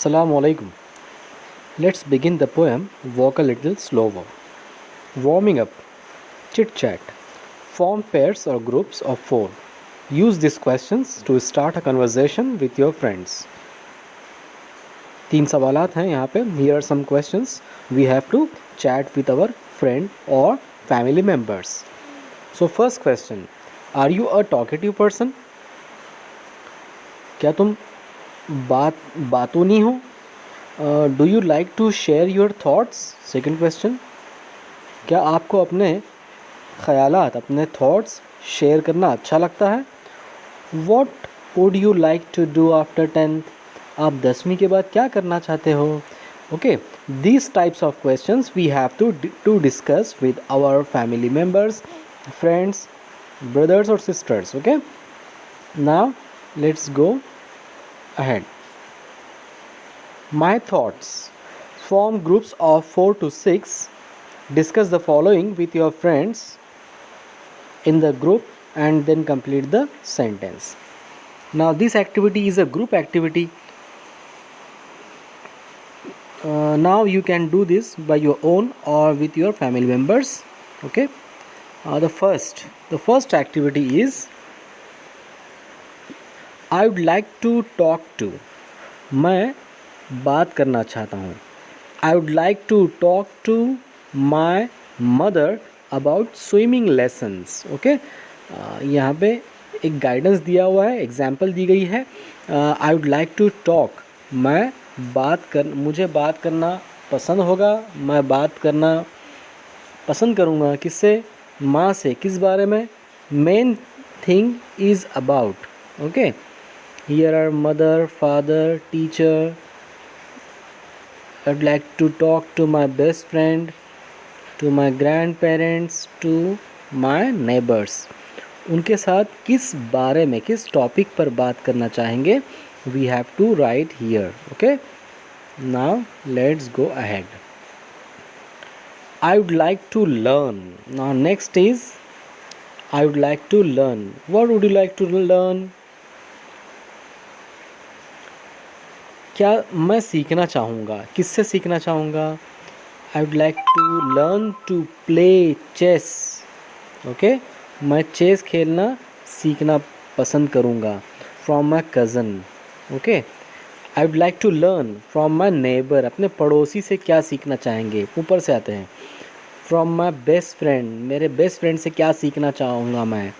Assalamu alaikum. Let's begin the poem Walk a Little Slower. Warming up. Chit chat. Form pairs or groups of 4. Use these questions to start a conversation with your friends. 3 सवालात हैं यहाँ पे. Here are some questions. We have to chat with our friend or family members. So first question. Are you a talkative person? क्या तुम बातूनी हो? Do you like to share your thoughts? Second question. क्या आपको अपने ख़यालात, अपने thoughts share करना अच्छा लगता है? What would you like to do after 10th? आप 10वीं के बाद क्या करना चाहते हो? Okay, these types of questions we have to discuss with our family members, friends, brothers और sisters. Okay, now let's go ahead. My thoughts. Form groups of 4 to 6. Discuss the following with your friends in the group and then complete the sentence. Now this activity is a group activity. Now you can do this by your own or with your family members. Okay. The first activity is I would like to talk to. मैं बात करना चाहता हूँ. I would like to talk to my mother about swimming lessons. Okay, यहाँ पे एक guidance दिया हुआ है, एग्जाम्पल दी गई है. I would like to talk. मुझे बात करना पसंद होगा. मैं बात करना पसंद करूँगा. किससे? माँ से. किस बारे में? Main thing is about. Okay, here are mother, father, teacher. I'd like to talk to my best friend, to my grandparents, to my neighbors. उनके साथ किस बारे में, किस टॉपिक पर बात करना चाहेंगे? We have to write here. Okay, now let's go ahead. I would like to learn. Now next is I would like to learn. What would you like to learn? क्या मैं सीखना चाहूँगा? किससे सीखना चाहूँगा? I would like to learn to play chess. Okay, मैं chess खेलना सीखना पसंद करूँगा. From my cousin. Okay, I would like to learn from my neighbour. अपने पड़ोसी से क्या सीखना चाहेंगे? ऊपर से आते हैं. From my best friend. मेरे बेस्ट फ्रेंड से क्या सीखना चाहूँगा मैं?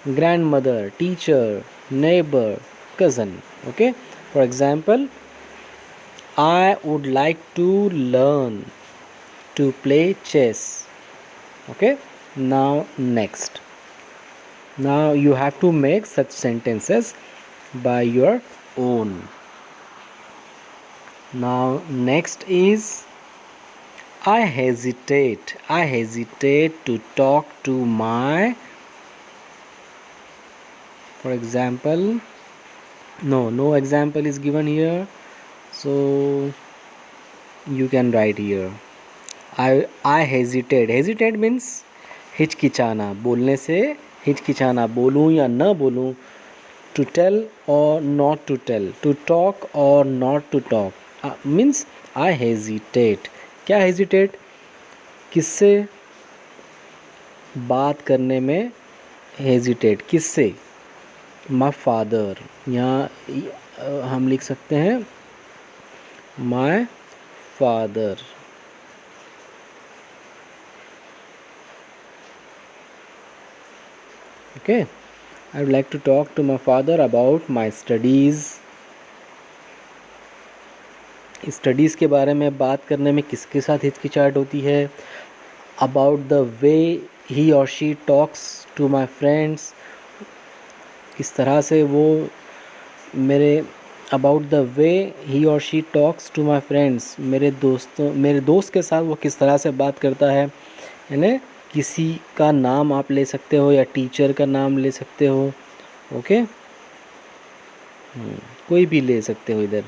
Grand mother, teacher, neighbour, cousin. Okay, for example, I would like to learn to play chess. Okay, now next. Now you have to make such sentences by your own. Now next is I hesitate. I hesitate to talk to my, for example, no example is given here. So you can write here. I hesitate. Hesitate means हिचकिचाना. बोलने से हिचकिचाना. बोलूँ या न बोलूँ. To tell or not to tell. To talk or not to talk. Means I hesitate. क्या hesitate? किससे बात करने में hesitate. किससे? My father. यहाँ हम लिख सकते हैं my father. Okay, I would like to talk to my father about my studies. Studies के बारे में बात करने में किसके साथ हिचकिचाहट होती है? About the way he or she talks to my friends. किस तरह से वो मेरे अबाउट द वे ही और she talks to my friends. मेरे दोस्त के साथ वो किस तरह से बात करता है. यानी किसी का नाम आप ले सकते हो या टीचर का नाम ले सकते हो. ओके, कोई भी ले सकते हो इधर.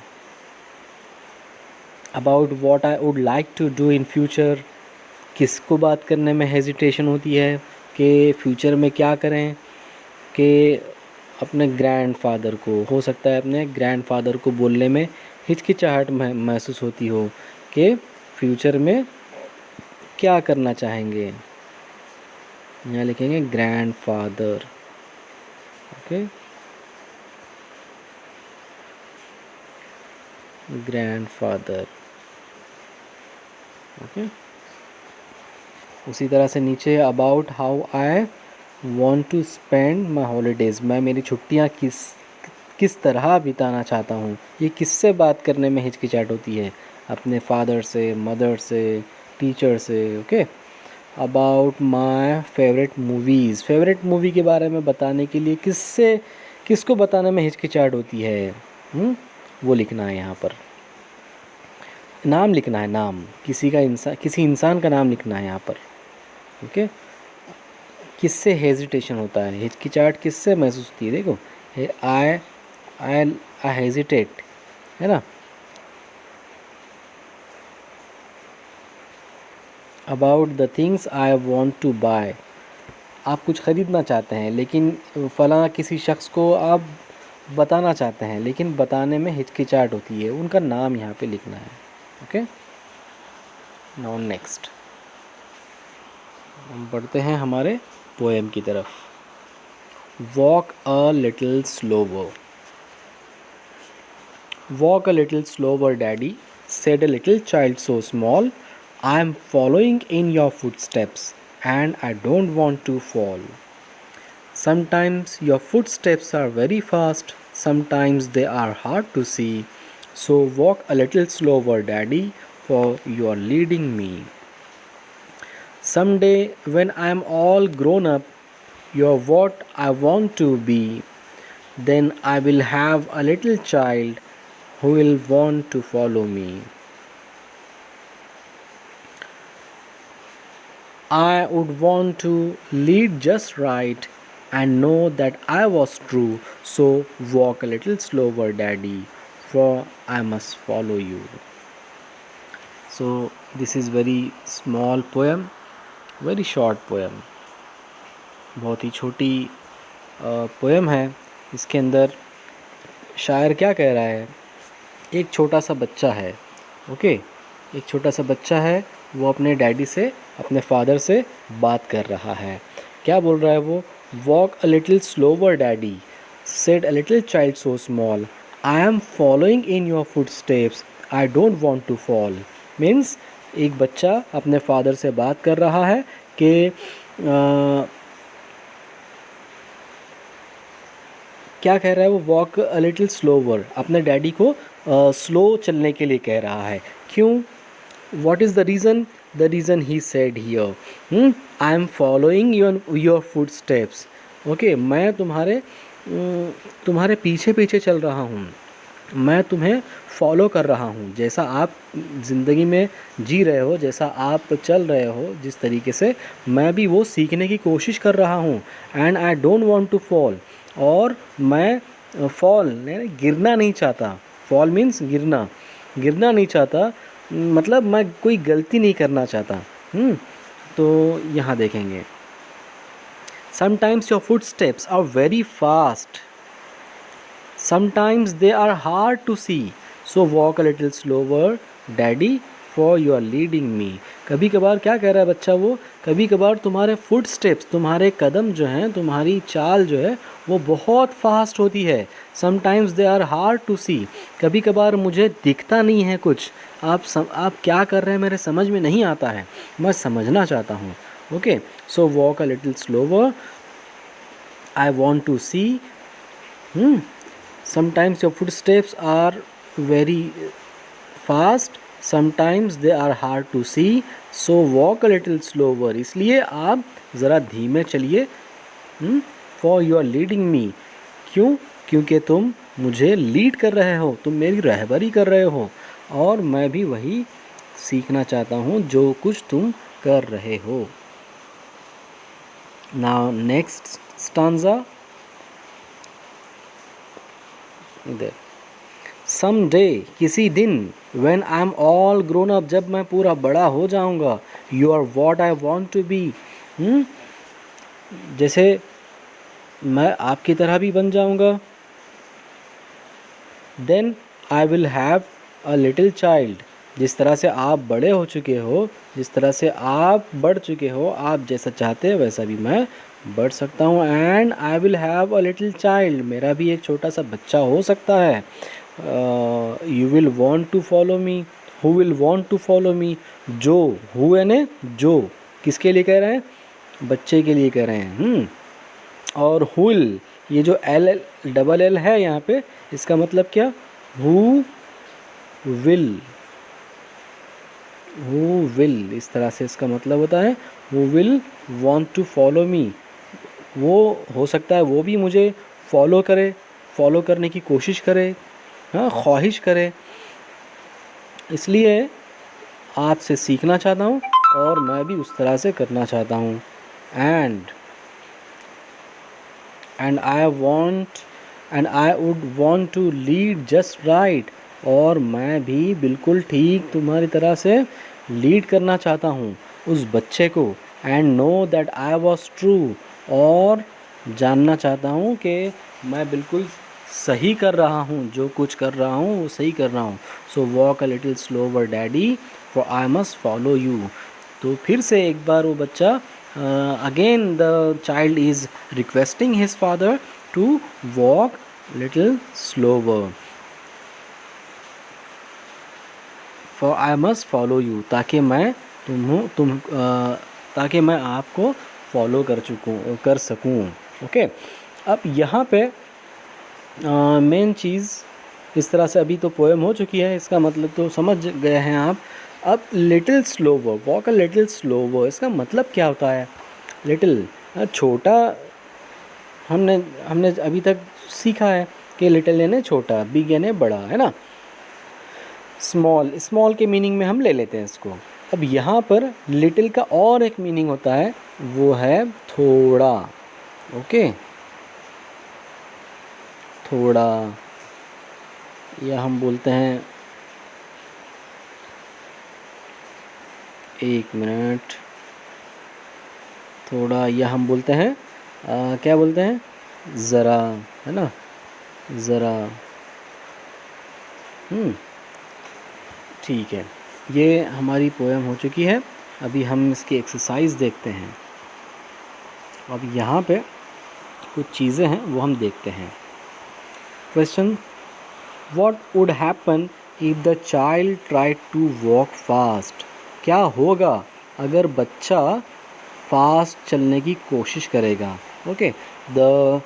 About what I would like to do in future. किसको बात करने में हेजिटेशन होती है कि फ्यूचर में क्या करें? कि अपने ग्रैंडफादर को, हो सकता है अपने ग्रैंडफादर को बोलने में हिचकिचाहट महसूस होती हो कि फ्यूचर में क्या करना चाहेंगे। यहाँ लिखेंगे ग्रैंडफादर। Okay, grandfather. ओके, उसी तरह से नीचे about how I want to spend my holidays, मैं मेरी छुट्टियाँ किस तरह बिताना चाहता हूँ। ये किससे बात करने में हिचकिचाहट होती है? अपने फादर से, मदर से, टीचर से। Okay, about my favourite movies, favourite movie के बारे में बताने के लिए किसको बताने में हिचकिचाहट होती है? वो लिखना है यहाँ पर। नाम लिखना है, नाम किसी इंसान का नाम लिखना है यहाँ पर। ओके, किससे हेजिटेशन होता है, हिचकिचाहट किससे महसूस होती है? देखो, आई हेजिटेट, है ना। About the things I want to buy, आप कुछ ख़रीदना चाहते हैं लेकिन फलां किसी शख्स को आप बताना चाहते हैं लेकिन बताने में हिचकिचाहट होती है, उनका नाम यहाँ पे लिखना है। ओके, नाउ नेक्स्ट हम बढ़ते हैं हमारे पोएम की तरफ। Walk a little slower, walk a little slower daddy, said a little child so small, I am following in your footsteps and I don't want to fall. Sometimes your footsteps are very fast, sometimes they are hard to see. So walk a little slower, Daddy, for you are leading me. Someday, when I am all grown up, you're what I want to be. Then I will have a little child who will want to follow me. I would want to lead just right and know that I was true. So walk a little slower, Daddy, for I must follow you. So this is very small poem, very short poem. बहुत ही छोटी poem है। इसके अंदर शायर क्या कह रहा है? एक छोटा सा बच्चा है। ओके, एक छोटा सा बच्चा है, वो अपने डैडी से, अपने फादर से बात कर रहा है। क्या बोल रहा है वो? Walk a little slower daddy, said a little child so small, I am following in your footsteps, I don't want to fall. Means एक बच्चा अपने फादर से बात कर रहा है कि क्या कह रहा है वो? वॉक अ लिटिल स्लोवर, अपने डैडी को स्लो चलने के लिए कह रहा है। क्यों? What is the reason? The reason he said here, I am following your footsteps. Okay, मैं तुम्हारे पीछे पीछे चल रहा हूँ, मैं तुम्हें फॉलो कर रहा हूँ। जैसा आप ज़िंदगी में जी रहे हो, जैसा आप चल रहे हो, जिस तरीके से, मैं भी वो सीखने की कोशिश कर रहा हूँ। And I don't want to fall, और मैं फॉल गिरना नहीं चाहता। फॉल मीन्स गिरना, गिरना नहीं चाहता, मतलब मैं कोई गलती नहीं करना चाहता। तो यहाँ देखेंगे, sometimes your footsteps are very fast, sometimes they are hard to see, so walk a little slower daddy, for you are leading me. कभी कभार क्या कह रहा है बच्चा वो? कभी कभार तुम्हारे फुट स्टेप्स, तुम्हारे कदम जो हैं, तुम्हारी चाल जो है वो बहुत फास्ट होती है। Sometimes they are hard to see, कभी कभार मुझे दिखता नहीं है कुछ, आप क्या कर रहे हैं मेरे समझ में नहीं आता है, मैं समझना चाहता हूँ। Okay, so walk a little slower, I want to see. Sometimes your footsteps are very fast, sometimes they are hard to see, so walk a little slower, इसलिए आप ज़रा धीमे चलिए। For you are leading me, क्यों? क्योंकि तुम मुझे lead कर रहे हो, तुम मेरी रहबरी कर रहे हो, और मैं भी वही सीखना चाहता हूँ जो कुछ तुम कर रहे हो। नाउ नेक्स्ट स्टांजा, इधर, समडे, किसी दिन, when I am all grown up, जब मैं पूरा बड़ा हो जाऊंगा, you are what I want to be, जैसे मैं आपकी तरह भी बन जाऊंगा। Then I will have a little child, जिस तरह से आप बड़े हो चुके हो, जिस तरह से आप बढ़ चुके हो, आप जैसा चाहते हो वैसा भी मैं बढ़ सकता हूँ। And I will have a little child, मेरा भी एक छोटा सा बच्चा हो सकता है। You will want to follow me, who will want to follow me, जो, हु यानी जो, किसके लिए कह रहे हैं, बच्चे के लिए कह रहे हैं। और हुल, ये जो एल डबल एल है यहाँ पे, इसका मतलब क्या, हु विल, हु विल, इस तरह से इसका मतलब होता है who will want to follow me, वो हो सकता है वो भी मुझे फॉलो करे, फॉलो करने की कोशिश करे, हाँ, ख्वाहिश करे। इसलिए आपसे सीखना चाहता हूँ और मैं भी उस तरह से करना चाहता हूँ। And I want and I would want to lead just right, और मैं भी बिल्कुल ठीक तुम्हारी तरह से लीड करना चाहता हूँ उस बच्चे को। And know that I was true, और जानना चाहता हूँ कि मैं बिल्कुल सही कर रहा हूँ, जो कुछ कर रहा हूँ वो सही कर रहा हूँ। So walk a little slower daddy, for I must follow you. तो फिर से एक बार वो बच्चा, again the child is requesting his father to walk little slower, for I must follow you, ताकि मैं ताकि मैं आपको फॉलो कर सकूँ। ओके, अब यहाँ पे मेन चीज़ इस तरह से, अभी तो पोएम हो चुकी है, इसका मतलब तो समझ गए हैं आप। अब little slower, walk a little slower, इसका मतलब क्या होता है। लिटिल, छोटा, हमने हमने अभी तक सीखा है कि लिटिल यानी छोटा, बिग यानी बड़ा, है ना। स्मॉल, स्मॉल के मीनिंग में हम ले लेते हैं इसको। अब यहाँ पर लिटिल का और एक मीनिंग होता है, वो है थोड़ा। ओके, थोड़ा, या हम बोलते हैं, एक मिनट, थोड़ा, या हम बोलते हैं क्या बोलते हैं, ज़रा, है ना, ज़रा। ठीक है, ये हमारी पोएम हो चुकी है। अभी हम इसकी एक्सरसाइज देखते हैं। अब यहाँ पे कुछ चीज़ें हैं वो हम देखते हैं। Question, what would happen if the child tried to walk fast, क्या होगा अगर बच्चा फास्ट चलने की कोशिश करेगा। Okay, the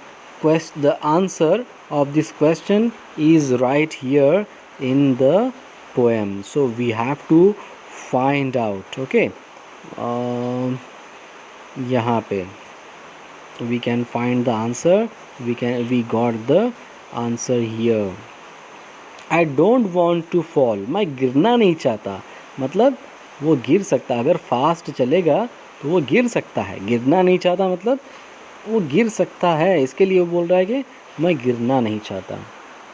answer of this question is right here in the poem, so we have to find out. Okay, यहाँ पे we can find the answer, we got the answer here. I don't want to fall, मैं गिरना नहीं चाहता, मतलब वो गिर सकता है, अगर फास्ट चलेगा तो वो गिर सकता है। गिरना नहीं चाहता मतलब वो गिर सकता है, इसके लिए वो बोल रहा है कि मैं गिरना नहीं चाहता।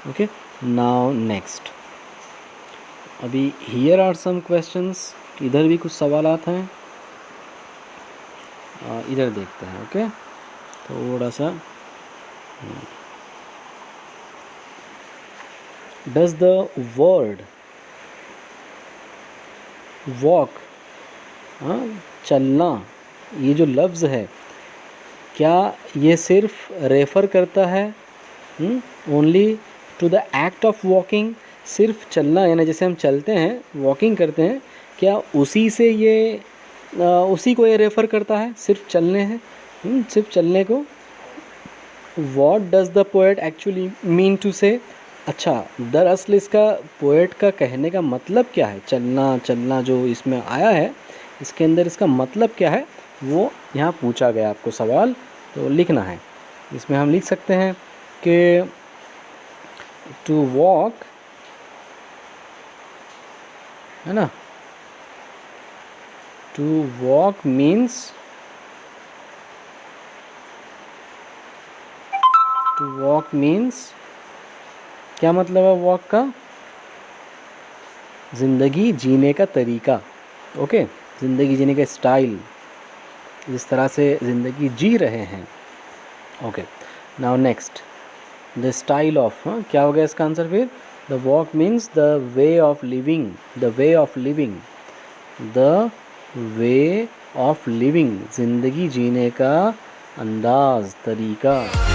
ओके, नाउ नेक्स्ट, अभी हियर आर सम क्वेश्चंस, इधर भी कुछ सवालात हैं, इधर देखते हैं। ओके, थोड़ा सा, डज द वर्ड वॉक, चलना, ये जो लफ्ज़ है, क्या ये सिर्फ रेफ़र करता है only to the act of walking, सिर्फ चलना, यानी जैसे हम चलते हैं, वॉकिंग करते हैं, क्या उसी से ये उसी को ये रेफ़र करता है, सिर्फ चलने हैं, सिर्फ चलने को। What does the poet actually mean to say, अच्छा, दरअसल इसका पोएट का कहने का मतलब क्या है, चलना, चलना जो इसमें आया है, इसके अंदर इसका मतलब क्या है, वो यहाँ पूछा गया आपको सवाल, तो लिखना है। इसमें हम लिख सकते हैं कि टू वॉक, है ना, to walk means, to walk means क्या मतलब है वॉक का, ज़िंदगी जीने का तरीका। ओके, ज़िंदगी जीने का स्टाइल, जिस तरह से ज़िंदगी जी रहे हैं। Okay, now next, the style of, क्या हो गया इसका आंसर फिर, the walk means the way of living, the way of living, the way of living, ज़िंदगी जीने का अंदाज़, तरीका।